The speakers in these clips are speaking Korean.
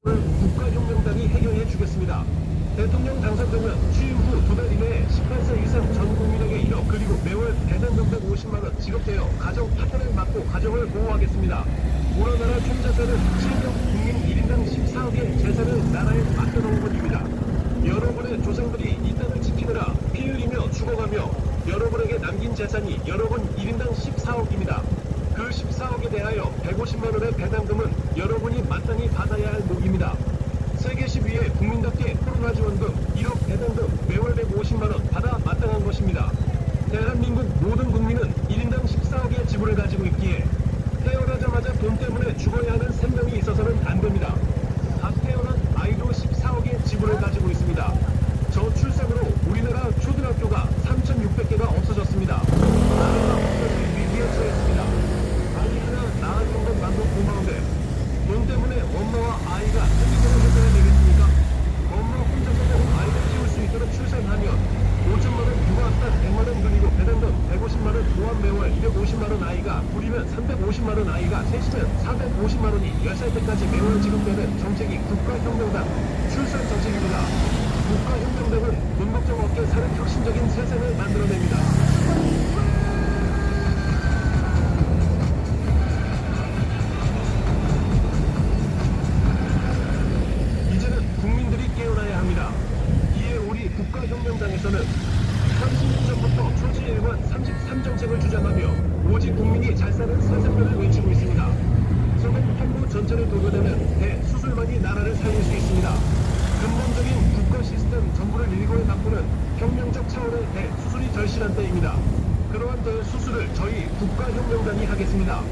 국가혁명당이 해결해 주겠습니다. 대통령 당선되면 취임 후 2달 이내에 18세 이상 전 국민에게 1억 그리고 매월 배당금 150만원 지급되어 가정 파탄을 막고 가정을 보호하겠습니다. 우리나라 총자산은 실명 국민 1인당 14억의 재산을 나라에 맡겨놓은 것입니다. 여러분의 조상들이 이 땅을 지키느라 피 흘리며 죽어가며 여러분에게 남긴 재산이 여러분 1인당 14억입니다. 그 14억에 대하여 150만원의 배당금은 여러분이 마땅히 받아야 할 목입니다. 세계시 위에 국민답게 코로나 지원금 1억 배당금 매월 150만원 받아 마땅한 것입니다. 대한민국 모든 국민은 1인당 14억의 지분을 가지고 있기에 태어나자마자 돈 때문에 죽어야 하는 생명이 있어서는 안 됩니다. 갓 태어난 아이도 14억의 지분을 가지고 있습니다. 저출산으로 우리나라 초등학교가 3,600개가 없어졌습니다. 나라가 없어질 위기에 처했습니다. 아이 하나 낳아준 것만도 고마운데 돈 때문에 엄마와 아이가 생기를 해줘야 되겠습니까? 엄마 혼자서도 아이를 키울 수 있도록 출산하면 5천만원 육아학단 100만원 그리고 배당금 150만원 보험 매월 250만원 아이가 둘이면 350만원 아이가 셋이면 450만원이 10살 때까지 매월 지급되는 정책이 국가혁명당 출산 정책입니다. 국가혁명당은 돈 걱정 없게 사는 혁신적인 세상을 만들어냅니다. 이제는 국민들이 깨어나야 합니다. 이에 우리 국가혁명당에서는 30년 전부터 초지일관 33정책을 주장하며 오직 국민이 잘 사는 세상을 외치고 있습니다. 소금 환부 전체를 도려내면 대수술만이 나라를 살릴 수 있습니다. 근본적인 국가 시스템 전부를 일거에 바꾸는 혁명적 차원의 대수술이 절실한 때입니다. 그러한 대수술을 저희 국가혁명당이 하겠습니다.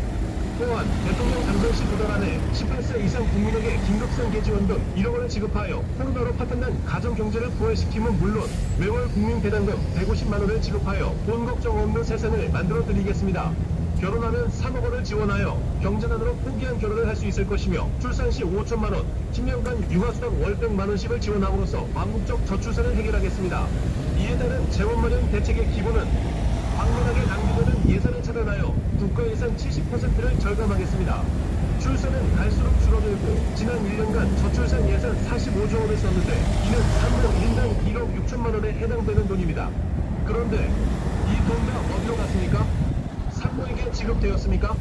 또한 대통령 당선 시 2달 안에 18세 이상 국민에게 긴급성 개지원금 1억 원을 지급하여 코로나로 파탄난 가정경제를 부활시킴은 물론 매월 국민 배당금 150만 원을 지급하여 돈 걱정 없는 세상을 만들어 드리겠습니다. 결혼하면 3억 원을 지원하여 경제난으로 포기한 결혼을 할 수 있을 것이며 출산 시 5천만 원, 10년간 육아수당 월 100만 원씩을 지원함으로써 왕국적 저출산을 해결하겠습니다. 이에 따른 재원마련 대책의 기본은 광범하게 낭비되는 예산을 차단하여 국가예산 70%를 절감하겠습니다. 출산은 갈수록 줄어들고 지난 1년간 저출산 예산 45조 원을 썼는데 이는 3명 1인당 1억 6천만 원에 해당되는 돈입니다. 그런데 이 돈 다 어디로 갔습니까? 산모에게 지급되었습니까?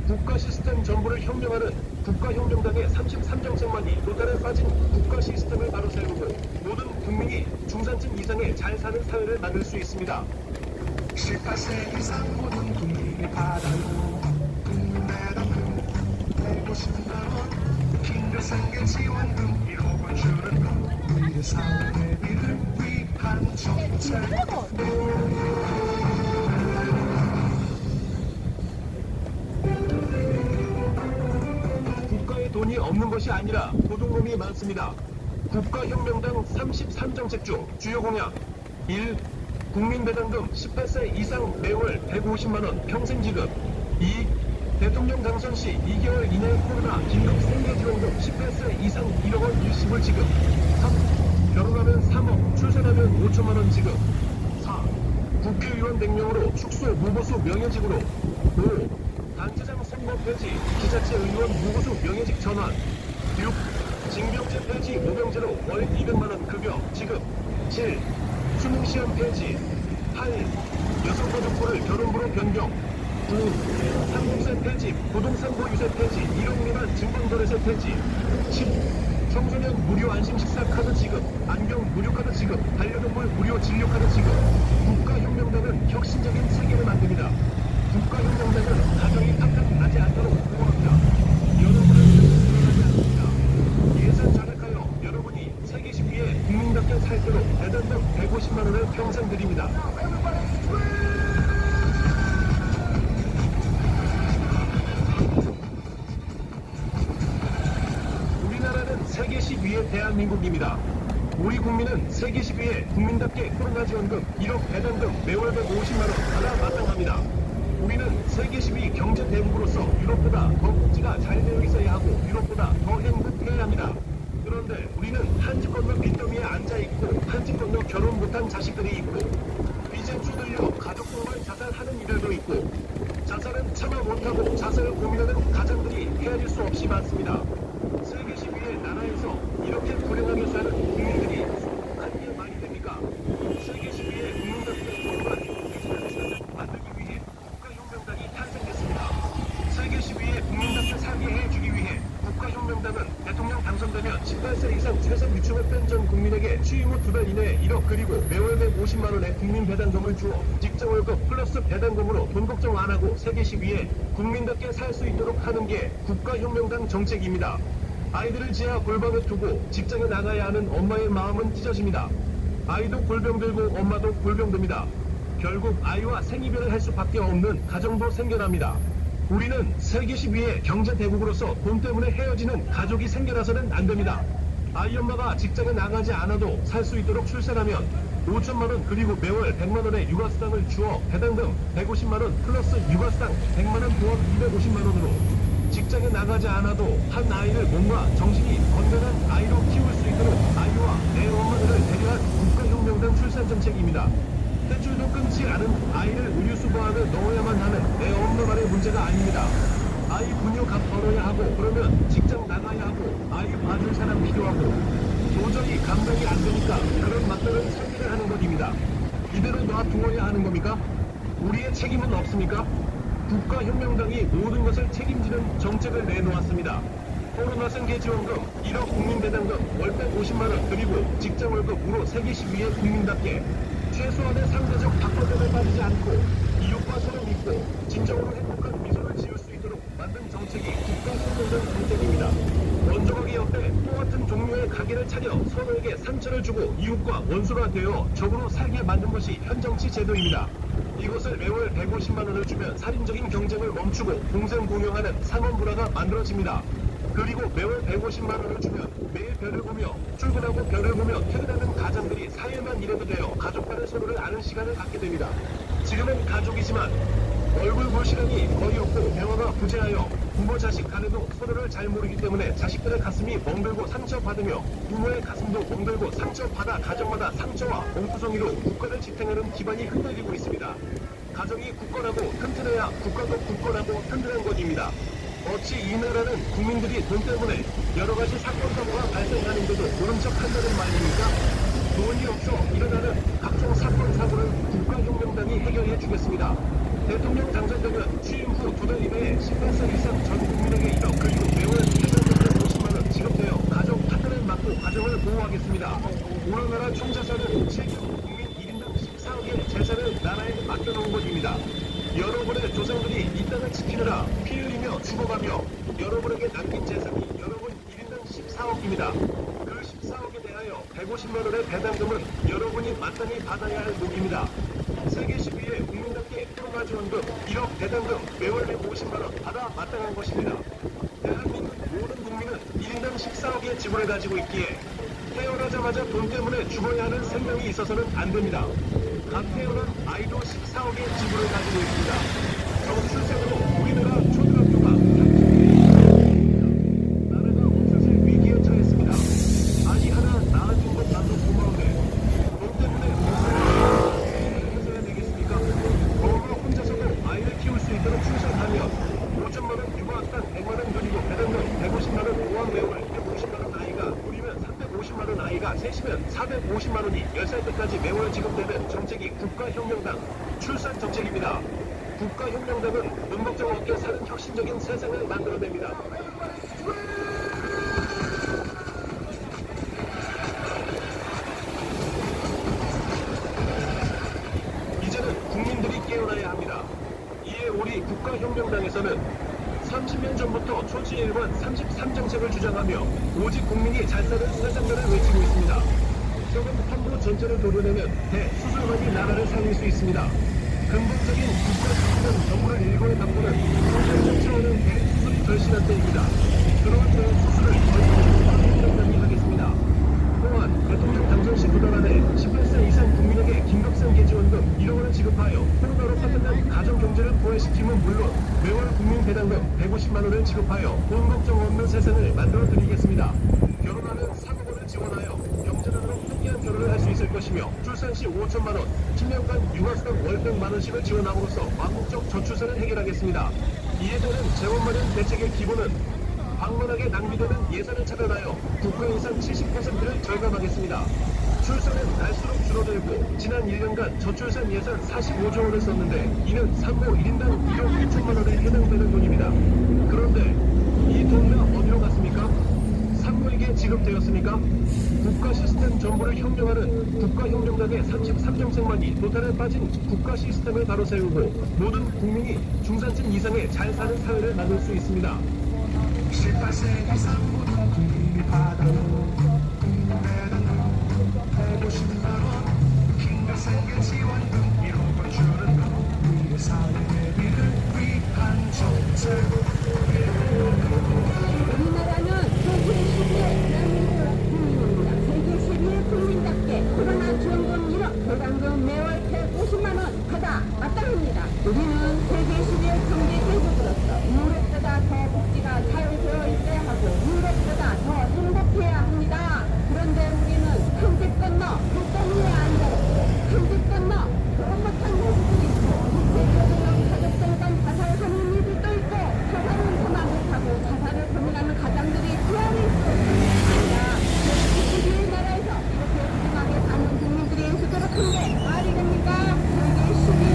국가 시스템 전부를 혁명하는 국가혁명당의 33정책만이 노탈에 빠진 국가 시스템을 바로 세우면 모든 국민이 중산층 이상의 잘 사는 사회를 만들 수 있습니다. 18세 이상 모든 국민이 받아요. 국민배당금 150만원 긴급생계 지원금 1억을 주는 것 우리 사회 대비를 위한 정책. 국가에 돈이 없는 것이 아니라 도둑놈이 많습니다. 국가혁명당 33정책 중 주요 공약 1. 국민배당금 18세 이상 매월 150만원 평생 지급. 2. 대통령 당선 시 2개월 이내 코로나 긴급 생계지원금 18세 이상 1억원 일시불 지급. 3. 결혼하면 3억, 출산하면 5천만원 지급. 4. 국회의원 100명으로 축소 무보수 명예직으로. 5. 단체장 선거 폐지, 지자체 의원 무보수 명예직 전환. 6. 징병제 폐지 무병제로 월 200만원 급여 지급. 7. 수능시험 폐지. 8. 여성가족부를 결혼부로 변경. 9. 상속세 폐지, 부동산 보유세 폐지, 1억 미만 증권거래세 폐지. 10. 청소년 무료 안심식사 카드 지급, 안경 무료 카드 지급, 반려동물 무료 진료카드 지급. 국가혁명당은 혁신적인 세계를 만듭니다. 국가혁명당은 가정이 팍팍 나지 않도록 보호합니다. 여러분은 일어나지 않습니다. 예산 절약하여 여러분이 세계시 위에 국민답게 살도록 배당금 150만 원을 평생 드립니다. 우리나라는 세계시 위의 대한민국입니다. 우리 국민은 세계시 위에 국민답게 코로나 지원금 1억 배당금 매월 150만 원 받아 마땅합니다. 우리는 세계시위 경제 대국으로서 유럽보다 더 복지가 잘 되어 있어야 하고 유럽보다 더 행복해야 합니다. 그런데 우리는 한 집 건너 빚더미에 앉아있고 한 집 건너 결혼 못한 자식들이 있고 빚에 쪼들려 가족동반 자살하는 이들도 있고 자살은 참아 못하고 자살을 고민하는 가장들이 헤아릴 수 없이 많습니다. 세계시위에 나라의 대통령 당선되면 18세 이상 세상 유축을 뺀 전 국민에게 취임 후 2달 이내에 1억 그리고 매월 150만 원의 국민 배당금을 주어 직장 월급 플러스 배당금으로 돈 걱정 안 하고 세계시 위에 국민답게 살 수 있도록 하는 게 국가혁명당 정책입니다. 아이들을 지하 골방에 두고 직장에 나가야 하는 엄마의 마음은 찢어집니다. 아이도 골병 들고 엄마도 골병 듭니다. 결국 아이와 생이별을 할 수밖에 없는 가정도 생겨납니다. 우리는 세계시 위에 경제 대국으로서 돈 때문에 헤어지는 가족이 생겨나서는 안 됩니다. 아이 엄마가 직장에 나가지 않아도 살 수 있도록 출산하면 5천만 원 그리고 매월 100만 원의 육아수당을 주어 배당금 150만 원 플러스 육아수당 100만 원 보험 250만 원으로 직장에 나가지 않아도 한 아이를 몸과 정신이 건강한 아이로 키울 수 있도록 아이와 내 엄마들을 배려한 국가혁명당 출산 정책입니다. 탯줄도 끊지 않은 아이를 의류수거함에 넣어야만 하는 내 엄마만의 문제가 아닙니다. 아이 분유 값 벌어야 하고 그러면 직장 나가야 하고 아이 봐줄 사람 필요하고 도저히 감당이 안 되니까 그런 막다른 설계를 하는 것입니다. 이대로 놔두어야 하는 겁니까? 우리의 책임은 없습니까? 국가혁명당이 모든 것을 책임지는 정책을 내놓았습니다. 코로나생 계지원금, 1억 국민배당금, 월 150만원 그리고 직장월급 무로 세계시 위에 국민답게 최소한의 상대적 박벌점에 빠지지 않고 이웃과 서로 믿고 진정으로 행복한 미소를 지을 수 있도록 만든 정책이 국가혁명당 정책입니다. 원조각이 옆에 똑같은 종류의 가게를 차려 서로에게 상처를 주고 이웃과 원수가 되어 적으로 살게 만든 것이 현정치 제도입니다. 이것을 매월 150만 원을 주면 살인적인 경쟁을 멈추고 공생공영하는 상원문화가 만들어집니다. 그리고 매월 150만 원을 주면 매일 별을 보며 출근하고 별을 보며 퇴근하는 가장들이 4일만 일해도 되어 가족 간의 서로를 아는 시간을 갖게 됩니다. 지금은 가족이지만 얼굴 볼 시간이 거의 없고 대화가 부재하여 부모 자식 간에도 서로를 잘 모르기 때문에 자식들의 가슴이 멍들고 상처받으며 부모의 가슴도 멍들고 상처받아 가정마다 상처와 옹투성이로 국가를 지탱하는 기반이 흔들리고 있습니다. 가정이 굳건하고 튼튼해야 국가도 굳건하고 튼튼한 것입니다. 어찌 이 나라는 국민들이 돈 때문에 여러 가지 사건 사고가 발생하는데도 모른 척 한다는 말입니까? 돈이 없어 일어나는 각종 사건 사고를 국가혁명당이 해결해 주겠습니다. 대통령 당선되면 취임 후 2달 이내에 18세 이상 전 국민에게 1억 그리고 매월 최저임금 50만 원 지급되어 가족 파탄을 막고 가정을 보호하겠습니다. 우리나라 총자산은 실제로 국민 1인당 14억의 재산을 나라에 맡겨놓은 것입니다. 여러분의 조상들이 이 땅을 지키느라 피 흘리며 죽어가며 여러분에게 남긴 재산이 여러분 1인당 14억입니다. 그 14억에 대하여 150만 원의 배당금은 여러분이 마땅히 받아야 할 목입니다. 세계시 위에 국민답게 코로나 지원금 1억 배당금 매월 150만 원 받아 마땅한 것입니다. 대한민국 모든 국민은 1인당 14억의 지분을 가지고 있기에 태어나자마자 돈 때문에 죽어야 하는 생명이 있어서는 안 됩니다. 갓 태어난 아이도 14억의 지분을 가지고 있습니다. 저출생으로 우리나라 초등학교가 나라가 없어질 위기에 처했습니다. 아이 하나 낳아준 것 나도 고마운데 돈 때문에 해서야 되겠습니까? 엄마 혼자서도 아이를 키울 수 있도록 출산하면 5천만 원 육아수당 100만 원 그리고 배당금 150만 원 보험 매월 150만 원 아이가 우리면 350만 원 아이가 셋이면 450만 원이 10살 때까지 매월 지급되는 정책이 국가혁명당 출산 정책입니다. 국가혁명당은 돈 걱정 없게 사는 혁신적인 세상을 만들어냅니다. 이제는 국민들이 깨어나야 합니다. 이에 우리 국가혁명당에서는 30년 전부터 초지일관 33정책을 주장하며 오직 국민이 잘 사는 세상을 외치고 있습니다. 적은 판부 전체를 도려내면 대수술만이 나라를 살릴 수 있습니다. 근본적인 국가 정부를 일거에 바꾸는 성장적 차원의 대수술이 절실한 때입니다. 그러한 대수술을 저희 국가혁명당이 하겠습니다. 또한 대통령 당선 시 2달 안에 18세 이상 국민에게 긴급성 계지원금 1억 원을 지급하여 코로나로 파탄난 가정 경제를 부활시키면 물론 매월 국민 배당금 150만 원을 지급하여 돈 걱정 없는 세상을 만들어 드리겠습니다. 결혼하는 사고를 지원하여 경제적으로 통쾌한 결혼을 할 수 있을 것이며 출산 시 5천만 원, 10년간 육아수당 월 100만 원씩을 지원함으로써 왕국적 저출산을 해결하겠습니다. 이에 따른 재원마련 대책의 기본은 방만하게 낭비되는 예산을 차단하여 국가 예산 70%를 절감하겠습니다. 출산은 갈수록 줄어들고 지난 1년간 저출산 예산 45조 원을 썼는데 이는 산모 1인당 1억 2천만 원에 해당되는 돈입니다. 그런데 이 돈 다 어디로 갔습니까? 지급되었습니까? 국가 시스템 전부를 혁명하는 국가혁명당의 33정책만이 도탄에 빠진 국가 시스템을 바로 세우고 모든 국민이 중산층 이상의 잘 사는 사회를 만들 수 있습니다. 18세 이상 모든 국민이 받아도 매달 150만원 힘과 생계 지원금 1억을 주는 것 우리의 사회 대비를 위한 정책 우리나라는 세계 10위의 대한민국 국민입니다. 세계 10위의 국민답게 코로나 지원금 1억, 배당금 매월 150만원 받아 마땅합니다. 우리는 세계 10위의 경제 대국으로서 유럽보다 더 복지가 잘 되어 있어야 하고 유럽보다 더 행복해야 합니다. 그런데 우리는 한 집 건너 불덩이에 앉아있고 한 집 건너 그런 못한 모습도 있고 대표적인 가족들 간 자살하는 일들도 있고 자살은 그만 못하고 자살을 고민하는 가장들이 수많이 있습니다. 세계 나라에서 이렇게 훌륭하게 사는 국민들이 수두룩 한게 말이 됩니까? 세계 10위의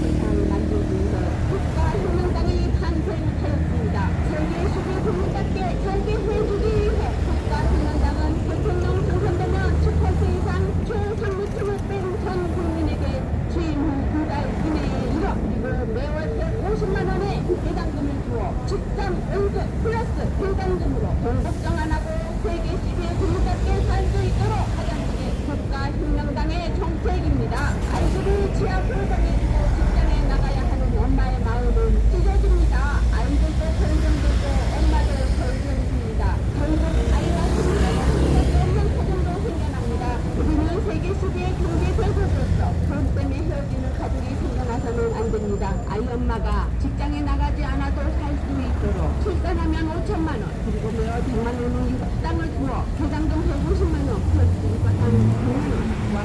세상 만들기 위해 국가혁명당이 탄생하였습니다. 세계 10위 국민답게 살게 해주기 위해 국가혁명당은 대통령 당선되면 10% 이상 최상위층을 뺀 전 국민에게 취임 후 2달 이내에 1억 그리고 매월 150만 원의 배당금을 주어 직장 연금 플러스 배당금으로 돈 걱정 안 하고 세계 10위의 국민답게 살 수 있도록 하려는 게 국가혁명당의 정책입니다. 아이들이 취업을 당해주고 직장에 나가야 하는 엄마의 마음은 찢어집니다. 아이들도 벌금들고 엄마도 벌금입니다. 결국 아이와 생활을 수밖에 없는 가정도 생겨납니다. 우리는 세계 10위의 경제 대국으로서 돈 때문에 헤어지는 가족이 생겨나서는 안 됩니다. 아이 엄마가 직장에 나가지 않아도 살 수 있도록 출산하면 5천만 원 그리고 매월 100만 원의 유급당을 주어 배당금 150만 원 플러스 유급당 100만 원과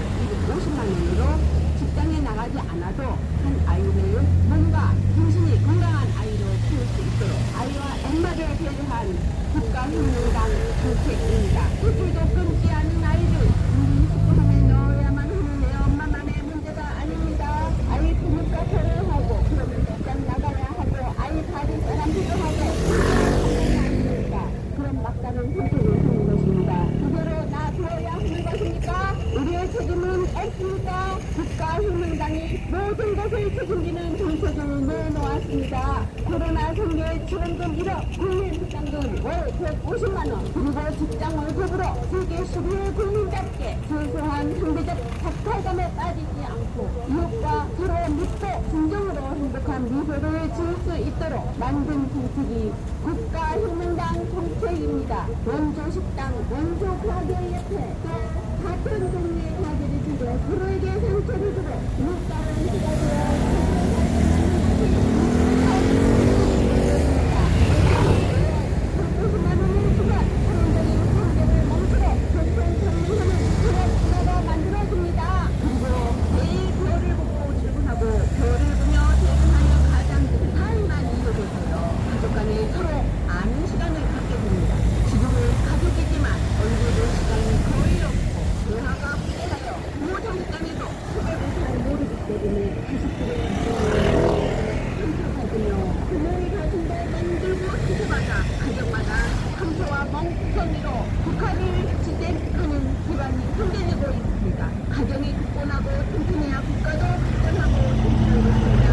50만 원으로 직장에 나가지 않아도 한 아이를 몸과 정신이 건강한 아이로 키울 수 있도록 아이와 엄마를 배려한 국가혁명당 정책입니다. 일주일도 끊지 않는 아이를 우리 식구함에 넣어야만 하는 애 엄마만의 문제가 아닙니다. 아이 부모가 결혼하고 그러면 직장 나가야 하고 아이 가진 사람들도 하고 아닙니까? 그런 막다른 선택을 하는 것입니다. 그대로 놔두어야 하는 것입니까? 우리의 책임은 없습니까? 국가혁명당이 모든 것을 책임지는 정책을 내놓았습니다. 코로나 생계 지원금 1억, 국민 부담금 월 150만원, 그리고 직장 월급으로 세계 10위의 국민답게 소소한 상대적 박탈감에 빠지지 않고 이웃과 서로 믿고 진정으로 행복한 미소를 지을 수 있도록 만든 정책이 국가혁명당 정책입니다. 원조 식당, 원조 가게 옆에 또 같은 종류의 가게를 주고 서로에게 상처를 주고 물가를 기다려 가정이 굳건하고 튼튼해야 국가도 발전하고 튼튼한 것입니다.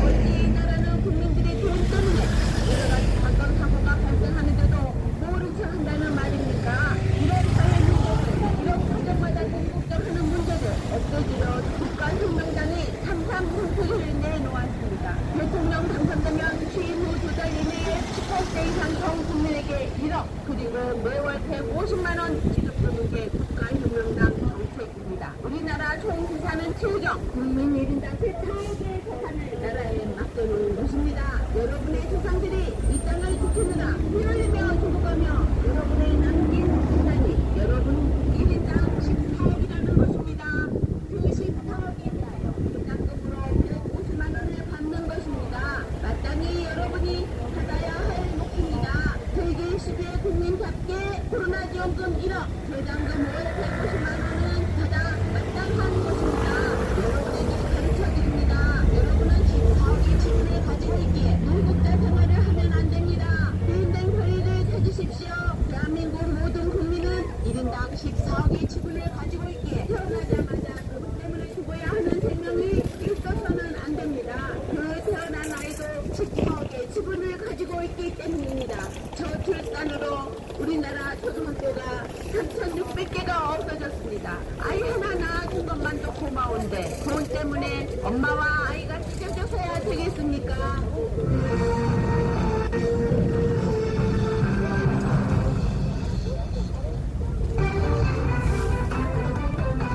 어찌 이 나라는 국민들의 돈 때문에 여러 가지 사건 사고가 발생하는데도 모른 척 한다는 말입니까? 이런 사회 문제들, 이런 가정마다 돈 걱정하는 문제들 없애주려 국가혁명당이 삼삼 정책을 내놓았습니다. 대통령 당선되면 취임 후 2달 이내에 18세 이상 전 국민에게 1억 그리고 매월 150만 원 지급하는 게 국가혁명당 정책입니다. 우리나라 총 재산은 7경, 국민 1인당 제8억의 재산을 나라에 맡겨놓은 것입니다. 여러분의 조상들이 이 땅을 지키느라 피 흘리며 죽어가며 여러분의 남긴 재산이 여러분 1인당 14억이라는 것입니다. 그 14억에 대하여 배당금으로 150만 원을 받는 것입니다. 마땅히 여러분이 받아야 할 몫입니다. 세계 10위의 국민답게 코로나 지원금 1억, 배당금 월 150만 원은 받아 마땅한 것입니다. 여러분에게 가르쳐드립니다. 여러분은 14억의 지분을 가지고 있기에 무국자 생활을 하면 안 됩니다. 개인된 권리를 찾으시 재난으로 우리나라 초등학교가 3,600개가 없어졌습니다. 아이 하나 낳아준 것만도 고마운데 돈 때문에 엄마와 아이가 찢어져서야 되겠습니까?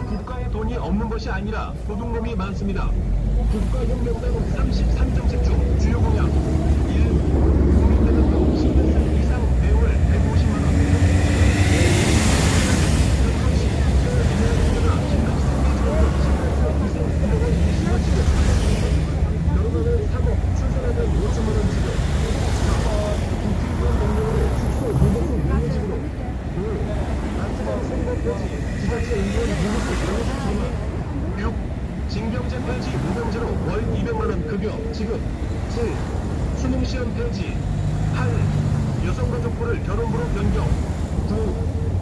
국가에 돈이 없는 것이 아니라 도둑놈이 많습니다. 국가혁명당 33정책 중 주요 공약 1. 국민대단금 10살 이상 매월 150만 원. 전시 민영공사나 결혼하는 3억, 출산하면 5천만 원 지급. 4. 국회의원 명령으로 축소 무급수 무료직으로. 5. 단체장 선거 폐지, 지자체 의원 무급수 무료직 6. 징병제 폐지 무병제로 월 200만원 급여 지급. 7. 수능시험 폐지. 8. 여성가족부를 결혼부로 변경. 9.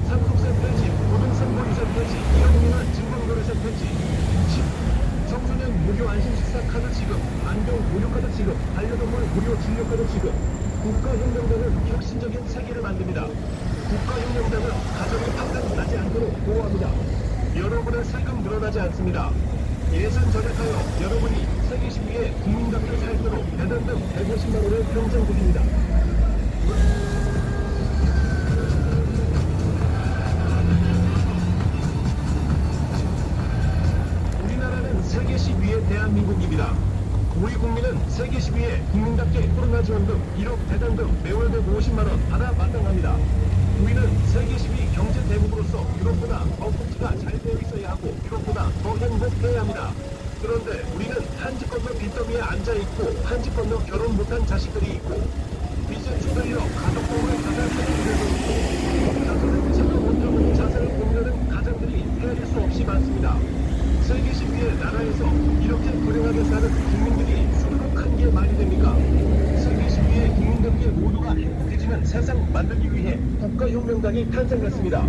상속세 폐지, 고등생活 유산 폐지, 1억 미만 증권거래세 폐지. 10. 청소년 무료 안심식사 카드 지급, 안경 무료카드 지급, 반려동물 무료 진료카드 지급. 국가혁명당은 혁신적인 세계를 만듭니다. 국가혁명당은 가정의 파탄 나지 않도록 보호합니다. 여러분의 세금 늘어나지 않습니다. 예산 절약하여 여러분이 세계 10위의 국민답게 살도록 배당금 150만 원을 평생 드립니다. 우리나라는 세계 10위의 대한민국입니다. 우리 국민은 세계 10위의 국민답게 코로나 지원금 1억 배당금 매월 150만 원 받아 마땅합니다. 우리는 세계 10위 경제 대국으로서 유럽보다 더 복지가 잘 되어 있어야 하고 유럽보다 더 행복해야 합니다. 그런데 우리는 한 집 건너 빚더미에 앉아있고 한 집 건너 결혼 못한 자식들이 있고 빚을 쪼들려 가족보험을 자살하는 일들도 있고 자살을 제대로 못하고 자살을 고민하는 가장들이 헤아릴 수 없이 많습니다. 세계 10위의 나라에서 이렇게 불행하게 사는 국민들이 수두룩한 게 말이 됩니까? 세계 10위의 국민들께 모두가 행복해지는 세상 만들기 위해 국가혁명당이 탄생했습니다.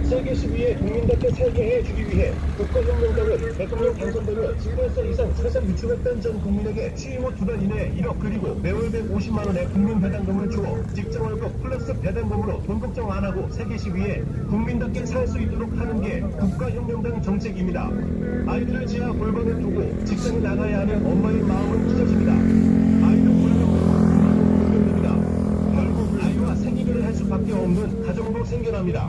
세계 10위의 국민답게 살게 해주기 위해 국가혁명당은 대통령 당선되면 18세 이상 세상 유출했던 전 국민에게 취임 후 2달 이내에 1억 그리고 매월 150만 원의 국민 배당금을 주어 직장월급 플러스 배당금으로 돈 걱정 안 하고 세계 10위에 국민답게 살 수 있도록 하는 게 국가혁명당 정책입니다. 아이들을 지하 골방에 두고 직장에 나가야 하는 엄마의 마음은 찢어집니다. 아이도 불명입니다. 결국 아이와 생이별을 할 수밖에 없는 가정도 생겨납니다.